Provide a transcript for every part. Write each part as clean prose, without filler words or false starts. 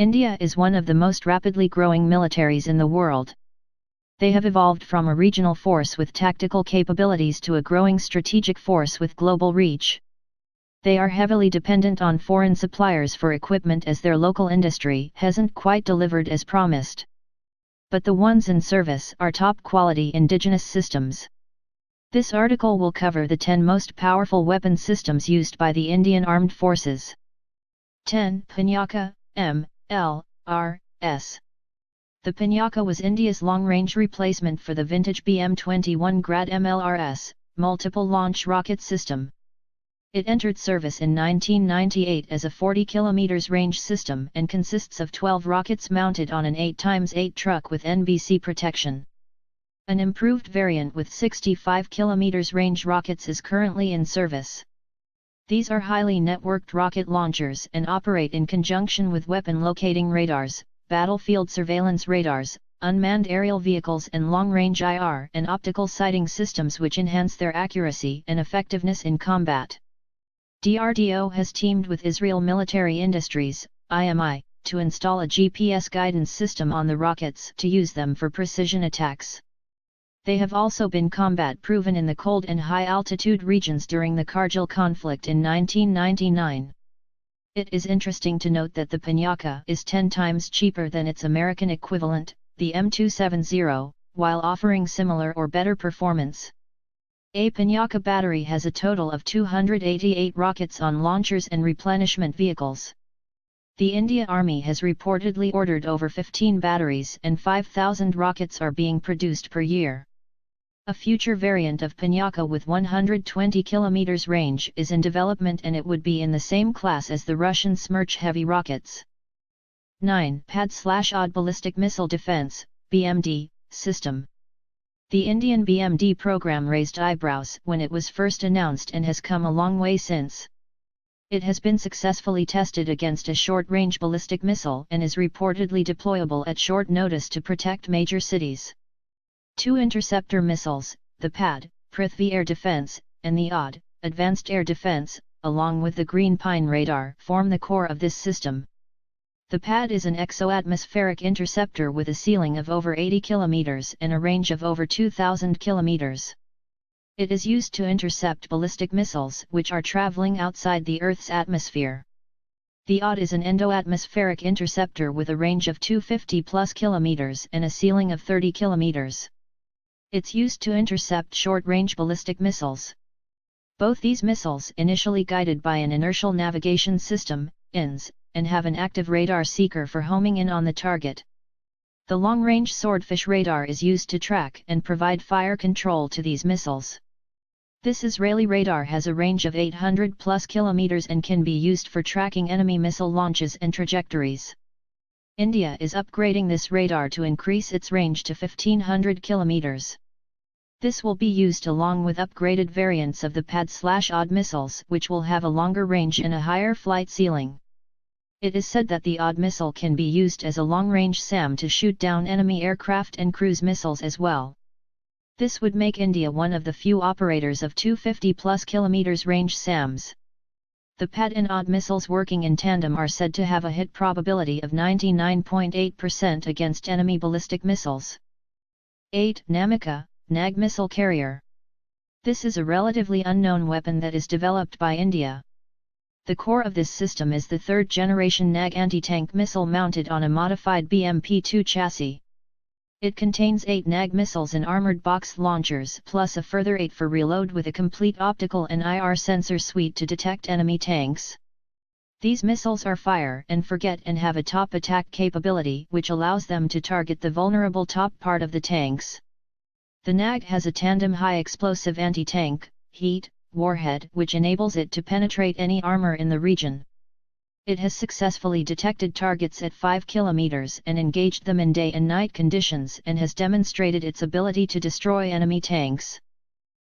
India is one of the most rapidly growing militaries in the world. They have evolved from a regional force with tactical capabilities to a growing strategic force with global reach. They are heavily dependent on foreign suppliers for equipment as their local industry hasn't quite delivered as promised. But the ones in service are top-quality indigenous systems. This article will cover the 10 most powerful weapon systems used by the Indian Armed Forces. 10. Pinaka, M.L.R.S. The Pinaka was India's long-range replacement for the vintage BM-21 Grad MLRS, multiple launch rocket system. It entered service in 1998 as a 40 km range system and consists of 12 rockets mounted on an 8x8 truck with NBC protection. An improved variant with 65 km range rockets is currently in service. These are highly networked rocket launchers and operate in conjunction with weapon locating radars, battlefield surveillance radars, unmanned aerial vehicles and long-range IR and optical sighting systems which enhance their accuracy and effectiveness in combat. DRDO has teamed with Israel Military Industries, IMI, to install a GPS guidance system on the rockets to use them for precision attacks. They have also been combat-proven in the cold and high-altitude regions during the Kargil conflict in 1999. It is interesting to note that the Pinaka is 10 times cheaper than its American equivalent, the M270, while offering similar or better performance. A Pinaka battery has a total of 288 rockets on launchers and replenishment vehicles. The India Army has reportedly ordered over 15 batteries and 5,000 rockets are being produced per year. A future variant of Pinaka with 120 km range is in development and it would be in the same class as the Russian Smerch heavy rockets. 9. PAD/OD Ballistic Missile Defense, BMD, System. The Indian BMD program raised eyebrows when it was first announced and has come a long way since. It has been successfully tested against a short-range ballistic missile and is reportedly deployable at short notice to protect major cities. 2 interceptor missiles, the PAD, Prithvi Air Defense, and the OD, Advanced Air Defense, along with the Green Pine radar, form the core of this system. The PAD is an exo-atmospheric interceptor with a ceiling of over 80 km and a range of over 2,000 km. It is used to intercept ballistic missiles which are traveling outside the Earth's atmosphere. The OD is an endo-atmospheric interceptor with a range of 250 plus km and a ceiling of 30 km. It's used to intercept short-range ballistic missiles. Both these missiles initially guided by an inertial navigation system, INS, and have an active radar seeker for homing in on the target. The long-range Swordfish radar is used to track and provide fire control to these missiles. This Israeli radar has a range of 800 plus kilometers and can be used for tracking enemy missile launches and trajectories. India is upgrading this radar to increase its range to 1500 kilometers. This will be used along with upgraded variants of the PAD/OD missiles which will have a longer range and a higher flight ceiling. It is said that the OD missile can be used as a long-range SAM to shoot down enemy aircraft and cruise missiles as well. This would make India one of the few operators of 250 plus kilometers range SAMs. The PAD and OD missiles working in tandem are said to have a hit probability of 99.8% against enemy ballistic missiles. 8. Namika, NAG Missile Carrier. This is a relatively unknown weapon that is developed by India. The core of this system is the third-generation NAG anti-tank missile mounted on a modified BMP-2 chassis. It contains 8 NAG missiles and armored box launchers plus a further 8 for reload with a complete optical and IR sensor suite to detect enemy tanks. These missiles are fire and forget and have a top attack capability which allows them to target the vulnerable top part of the tanks. The NAG has a tandem high-explosive anti-tank, heat, warhead which enables it to penetrate any armor in the region. It has successfully detected targets at 5 km and engaged them in day and night conditions and has demonstrated its ability to destroy enemy tanks.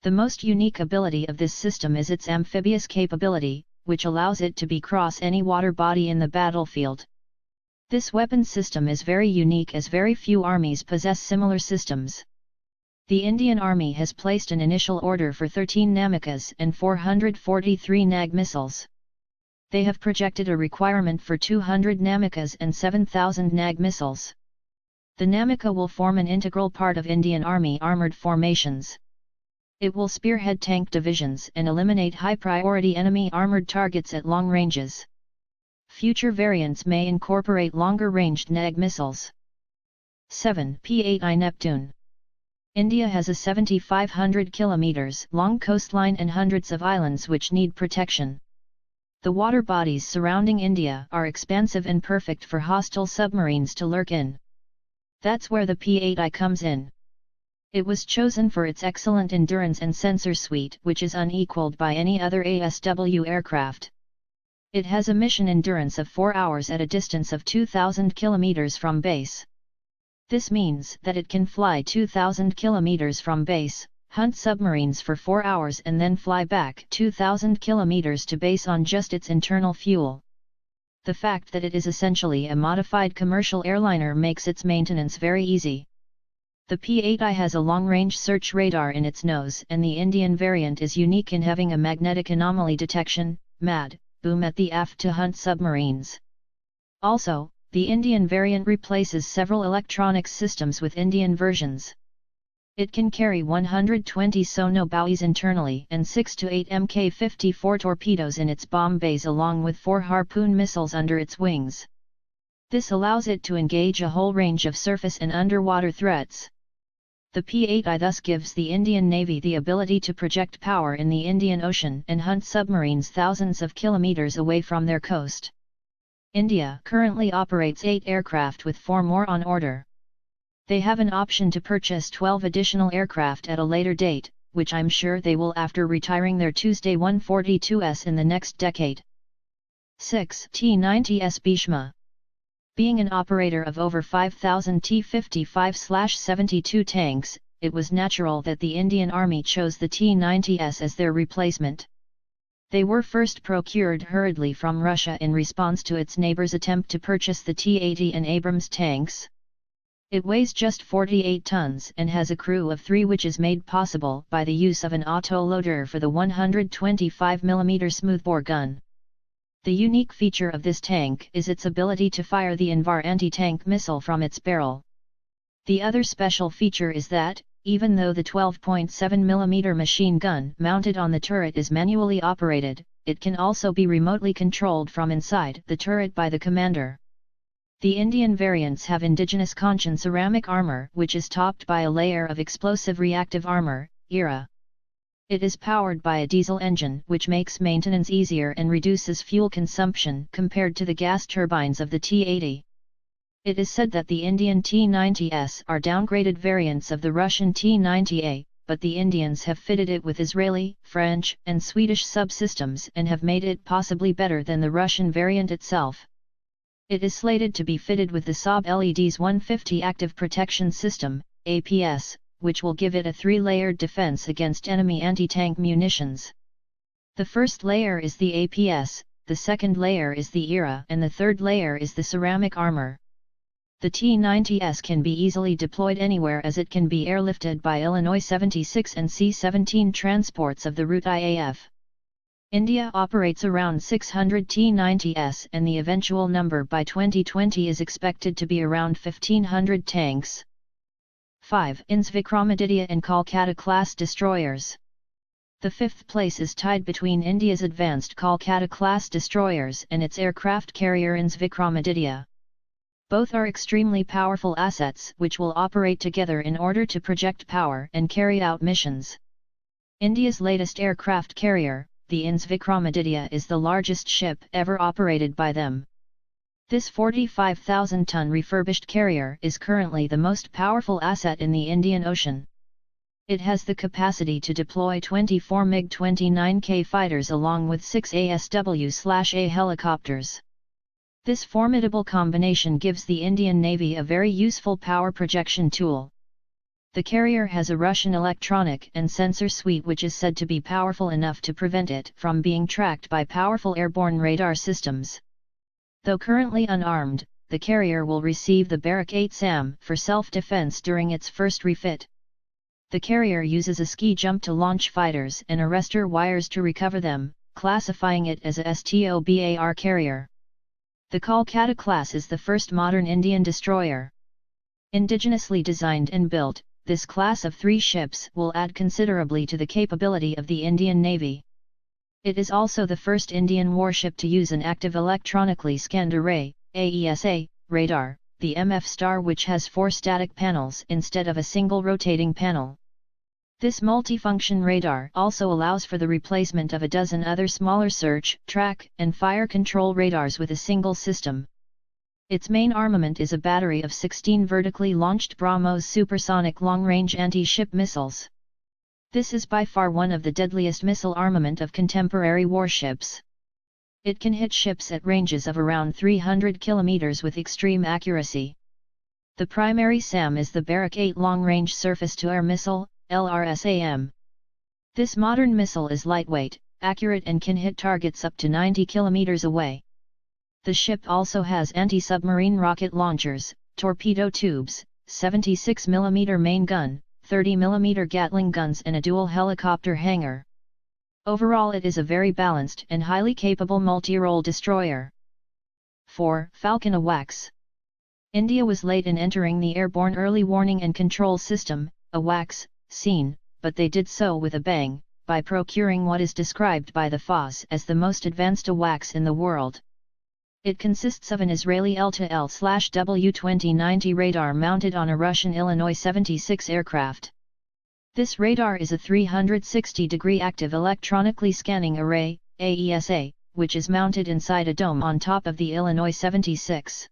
The most unique ability of this system is its amphibious capability, which allows it to cross any water body in the battlefield. This weapon system is very unique as very few armies possess similar systems. The Indian Army has placed an initial order for 13 Namikas and 443 NAG missiles. They have projected a requirement for 200 Namikas and 7,000 Nag missiles. The Namika will form an integral part of Indian Army armoured formations. It will spearhead tank divisions and eliminate high-priority enemy armoured targets at long ranges. Future variants may incorporate longer-ranged Nag missiles. 7. P-8I Neptune. India has a 7,500 km long coastline and hundreds of islands which need protection. The water bodies surrounding India are expansive and perfect for hostile submarines to lurk in. That's where the P-8I comes in. It was chosen for its excellent endurance and sensor suite, which is unequaled by any other ASW aircraft. It has a mission endurance of 4 hours at a distance of 2,000 km from base. This means that it can fly 2,000 km from base, hunt submarines for 4 hours and then fly back 2,000 km to base on just its internal fuel. The fact that it is essentially a modified commercial airliner makes its maintenance very easy. The P-8I has a long-range search radar in its nose, and the Indian variant is unique in having a magnetic anomaly detection (MAD) boom at the aft to hunt submarines. Also, the Indian variant replaces several electronics systems with Indian versions. It can carry 120 sono buoys internally and 6 to 8 Mk-54 torpedoes in its bomb bays along with 4 Harpoon missiles under its wings. This allows it to engage a whole range of surface and underwater threats. The P-8I thus gives the Indian Navy the ability to project power in the Indian Ocean and hunt submarines thousands of kilometers away from their coast. India currently operates 8 aircraft with 4 more on order. They have an option to purchase 12 additional aircraft at a later date, which I'm sure they will after retiring their Tuesday 142s in the next decade. 6. T-90S Bhishma. Being an operator of over 5,000 T-55/72 tanks, it was natural that the Indian Army chose the T-90S as their replacement. They were first procured hurriedly from Russia in response to its neighbor's attempt to purchase the T-80 and Abrams tanks. It weighs just 48 tons and has a crew of 3, which is made possible by the use of an auto-loader for the 125mm smoothbore gun. The unique feature of this tank is its ability to fire the Invar anti-tank missile from its barrel. The other special feature is that, even though the 12.7mm machine gun mounted on the turret is manually operated, it can also be remotely controlled from inside the turret by the commander. The Indian variants have indigenous Conchan ceramic armor, which is topped by a layer of explosive reactive armor, ERA. It is powered by a diesel engine, which makes maintenance easier and reduces fuel consumption compared to the gas turbines of the T-80. It is said that the Indian T-90S are downgraded variants of the Russian T-90A, but the Indians have fitted it with Israeli, French, and Swedish subsystems and have made it possibly better than the Russian variant itself. It is slated to be fitted with the Saab LED's 150 Active Protection System, APS, which will give it a 3-layered defense against enemy anti-tank munitions. The first layer is the APS, the second layer is the ERA, and the third layer is the ceramic armor. The T-90S can be easily deployed anywhere as it can be airlifted by Illinois 76 and C-17 transports of the Route IAF. India operates around 600 T-90S and the eventual number by 2020 is expected to be around 1,500 tanks. 5. INS Vikramaditya and Kolkata class destroyers. The 5th place is tied between India's advanced Kolkata class destroyers and its aircraft carrier INS Vikramaditya. Both are extremely powerful assets which will operate together in order to project power and carry out missions. India's latest aircraft carrier, the INS Vikramaditya, is the largest ship ever operated by them. This 45,000-ton refurbished carrier is currently the most powerful asset in the Indian Ocean. It has the capacity to deploy 24 MiG-29K fighters along with 6 ASW/A helicopters. This formidable combination gives the Indian Navy a very useful power projection tool. The carrier has a Russian electronic and sensor suite which is said to be powerful enough to prevent it from being tracked by powerful airborne radar systems. Though currently unarmed, the carrier will receive the Barak 8 SAM for self-defense during its first refit. The carrier uses a ski jump to launch fighters and arrestor wires to recover them, classifying it as a STOBAR carrier. The Kolkata class is the first modern Indian destroyer. Indigenously designed and built, this class of 3 ships will add considerably to the capability of the Indian Navy. It is also the first Indian warship to use an active electronically scanned array, AESA, radar, the MF Star, which has 4 static panels instead of a single rotating panel. This multifunction radar also allows for the replacement of a dozen other smaller search, track, and fire control radars with a single system. Its main armament is a battery of 16 vertically launched BrahMos supersonic long-range anti-ship missiles. This is by far one of the deadliest missile armament of contemporary warships. It can hit ships at ranges of around 300 km with extreme accuracy. The primary SAM is the Barak 8 long-range surface-to-air missile, LRSAM. This modern missile is lightweight, accurate and can hit targets up to 90 km away. The ship also has anti-submarine rocket launchers, torpedo tubes, 76 mm main gun, 30 mm Gatling guns and a dual helicopter hangar. Overall it is a very balanced and highly capable multi-role destroyer. 4. Falcon AWACS. India was late in entering the Airborne Early Warning and Control System, AWACS, scene, but they did so with a bang, by procuring what is described by the FAS as the most advanced AWACS in the world. It consists of an Israeli L-W2090 radar mounted on a Russian Illinois 76 aircraft. This radar is a 360-degree active electronically scanning array, AESA, which is mounted inside a dome on top of the Illinois 76.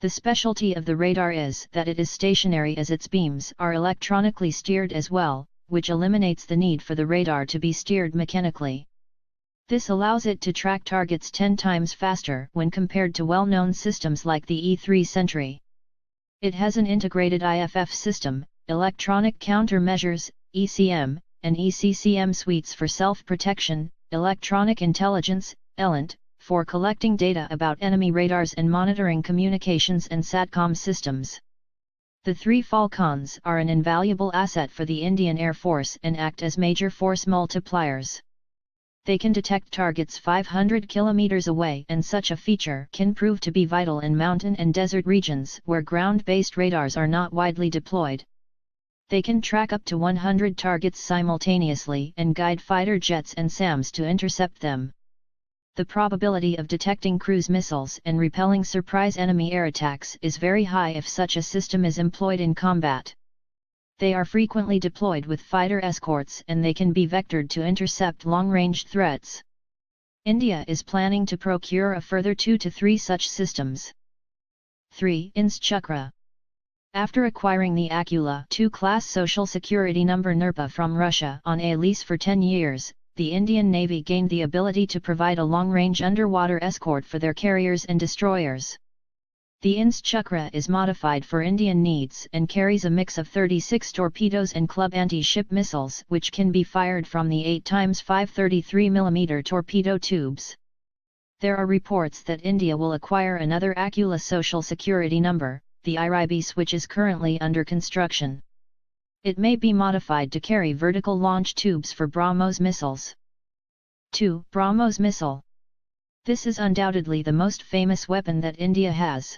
The specialty of the radar is that it is stationary as its beams are electronically steered as well, which eliminates the need for the radar to be steered mechanically. This allows it to track targets 10 times faster when compared to well-known systems like the E3 Sentry. It has an integrated IFF system, electronic countermeasures, ECM, and ECCM suites for self-protection, electronic intelligence, ELINT, for collecting data about enemy radars and monitoring communications and SATCOM systems. The 3 Falcons are an invaluable asset for the Indian Air Force and act as major force multipliers. They can detect targets 500 km away, and such a feature can prove to be vital in mountain and desert regions where ground-based radars are not widely deployed. They can track up to 100 targets simultaneously and guide fighter jets and SAMs to intercept them. The probability of detecting cruise missiles and repelling surprise enemy air attacks is very high if such a system is employed in combat. They are frequently deployed with fighter escorts and they can be vectored to intercept long-range threats. India is planning to procure a further 2 to 3 such systems. 3. INS Chakra. After acquiring the Akula 2 class Social Security number NERPA from Russia on a lease for 10 years, the Indian Navy gained the ability to provide a long-range underwater escort for their carriers and destroyers. The INS Chakra is modified for Indian needs and carries a mix of 36 torpedoes and club anti-ship missiles which can be fired from the 8x5 33mm torpedo tubes. There are reports that India will acquire another Akula Social Security number, the IRIBIS, which is currently under construction. It may be modified to carry vertical launch tubes for BrahMos missiles. 2. BrahMos missile. This is undoubtedly the most famous weapon that India has.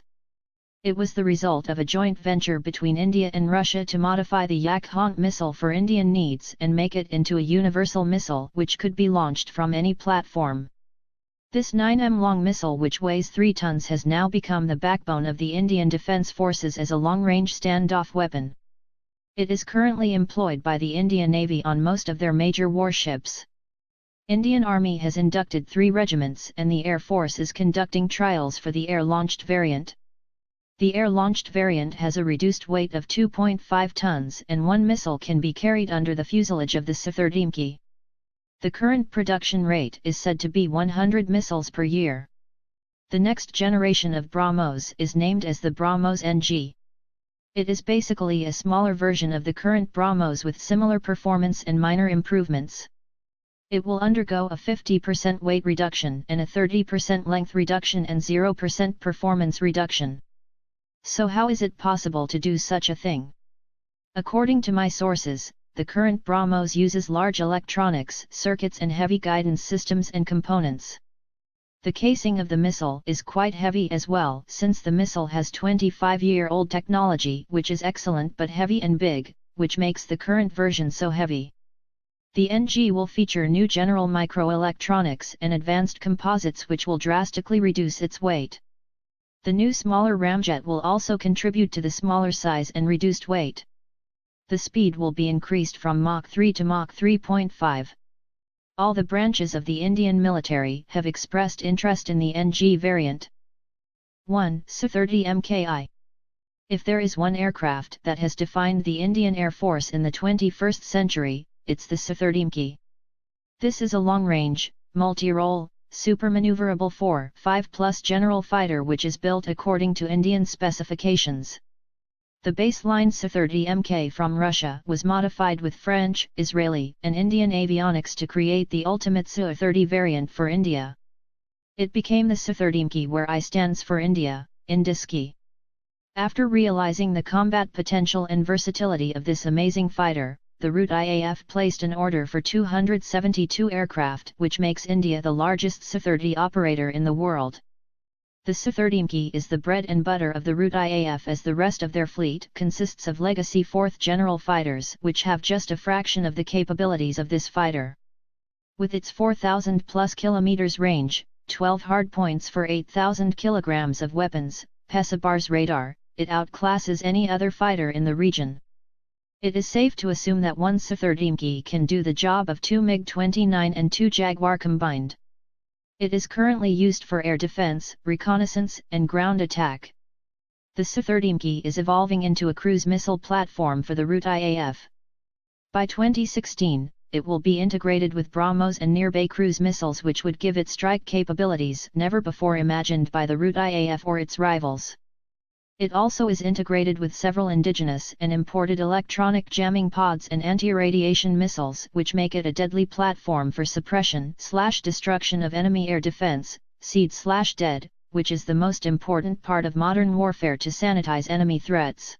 It was the result of a joint venture between India and Russia to modify the Yakhant missile for Indian needs and make it into a universal missile which could be launched from any platform. This 9m long missile, which weighs 3 tons, has now become the backbone of the Indian Defence Forces as a long-range standoff weapon. It is currently employed by the Indian Navy on most of their major warships. Indian Army has inducted 3 regiments and the Air Force is conducting trials for the air-launched variant. The air-launched variant has a reduced weight of 2.5 tons and 1 missile can be carried under the fuselage of the Sathurdimki. The current production rate is said to be 100 missiles per year. The next generation of BrahMos is named as the BrahMos NG. It is basically a smaller version of the current BrahMos with similar performance and minor improvements. It will undergo a 50% weight reduction and a 30% length reduction and 0% performance reduction. So how is it possible to do such a thing? According to my sources, the current BrahMos uses large electronics circuits and heavy guidance systems and components. The casing of the missile is quite heavy as well, since the missile has 25-year-old technology which is excellent but heavy and big, which makes the current version so heavy. The NG will feature new general microelectronics and advanced composites which will drastically reduce its weight. The new smaller ramjet will also contribute to the smaller size and reduced weight. The speed will be increased from Mach 3 to Mach 3.5. All the branches of the Indian military have expressed interest in the NG variant. 1. Su-30 MKI. If there is one aircraft that has defined the Indian Air Force in the 21st century, it's the Su-30 MKI. This is a long-range, multi-role, supermaneuverable 4.5+ general fighter which is built according to Indian specifications. The baseline Su-30 MK from Russia was modified with French, Israeli, and Indian avionics to create the ultimate Su-30 variant for India. It became the Su-30 MK, where I stands for India, Indiski. After realizing the combat potential and versatility of this amazing fighter, the RUT IAF placed an order for 272 aircraft, which makes India the largest Su-30 operator in the world. The Su-30 MK is the bread and butter of the RUT IAF, as the rest of their fleet consists of legacy 4th General fighters which have just a fraction of the capabilities of this fighter. With its 4,000+ kilometers range, 12 hardpoints for 8,000 kilograms of weapons, Pesabars radar, it outclasses any other fighter in the region. It is safe to assume that one Su-30 MK can do the job of 2 MiG-29 and 2 Jaguar combined. It is currently used for air defense, reconnaissance, and ground attack. The Su-30 MK is evolving into a cruise missile platform for the RUT IAF. By 2016, it will be integrated with BrahMos and near-bay cruise missiles, which would give it strike capabilities never before imagined by the RUT IAF or its rivals. It also is integrated with several indigenous and imported electronic jamming pods and anti-radiation missiles, which make it a deadly platform for suppression/destruction of enemy air defense, SEAD/DEAD, which is the most important part of modern warfare to sanitize enemy threats.